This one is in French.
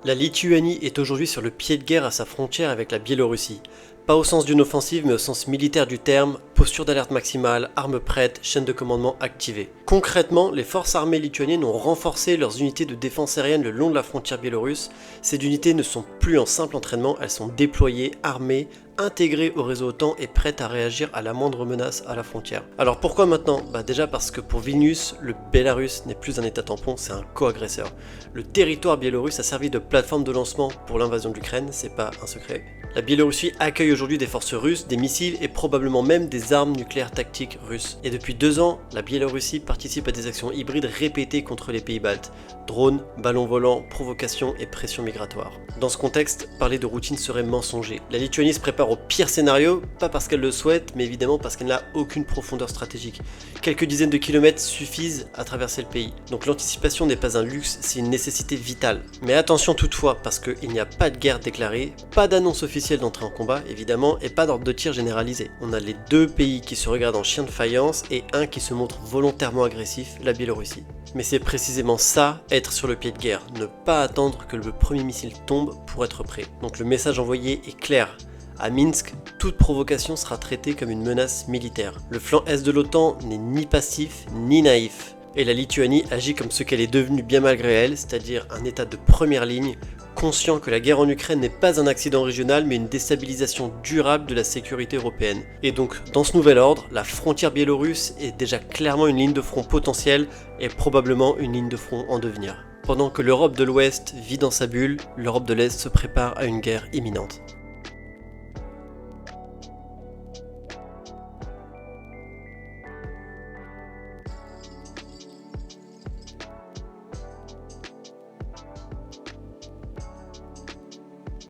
La Lituanie est aujourd'hui sur le pied de guerre à sa frontière avec la Biélorussie. Pas au sens d'une offensive, mais au sens militaire du terme, posture d'alerte maximale, armes prêtes, chaîne de commandement activée. Concrètement, les forces armées lituaniennes ont renforcé leurs unités de défense aérienne le long de la frontière biélorusse. Ces unités ne sont plus en simple entraînement, elles sont déployées, armées, intégrées au réseau OTAN et prêtes à réagir à la moindre menace à la frontière. Alors pourquoi maintenant ? Déjà parce que pour Vilnius, le Bélarus n'est plus un état tampon, c'est un co-agresseur. Le territoire biélorusse a servi de plateforme de lancement pour l'invasion de l'Ukraine, c'est pas un secret. La Biélorussie accueille aujourd'hui des forces russes, des missiles et probablement même des armes nucléaires tactiques russes. Et depuis 2 ans, la Biélorussie participe à des actions hybrides répétées contre les pays baltes. Drones, ballons volants, provocations et pression migratoire. Dans ce contexte, parler de routine serait mensonger. La Lituanie se prépare au pire scénario, pas parce qu'elle le souhaite, mais évidemment parce qu'elle n'a aucune profondeur stratégique. Quelques dizaines de kilomètres suffisent à traverser le pays. Donc l'anticipation n'est pas un luxe, c'est une nécessité vitale. Mais attention toutefois, parce qu'il n'y a pas de guerre déclarée, pas d'annonce officielle d'entrée en combat, évidemment, et pas d'ordre de tir généralisé. On a les 2 pays qui se regardent en chien de faïence et un qui se montre volontairement agressif, la Biélorussie. Mais c'est précisément ça, être sur le pied de guerre, ne pas attendre que le premier missile tombe pour être prêt. Donc le message envoyé est clair. À Minsk, toute provocation sera traitée comme une menace militaire. Le flanc est de l'OTAN n'est ni passif ni naïf. Et la Lituanie agit comme ce qu'elle est devenue bien malgré elle, c'est-à-dire un état de première ligne, conscient que la guerre en Ukraine n'est pas un accident régional mais une déstabilisation durable de la sécurité européenne. Et donc, dans ce nouvel ordre, la frontière biélorusse est déjà clairement une ligne de front potentielle et probablement une ligne de front en devenir. Pendant que l'Europe de l'Ouest vit dans sa bulle, l'Europe de l'Est se prépare à une guerre imminente.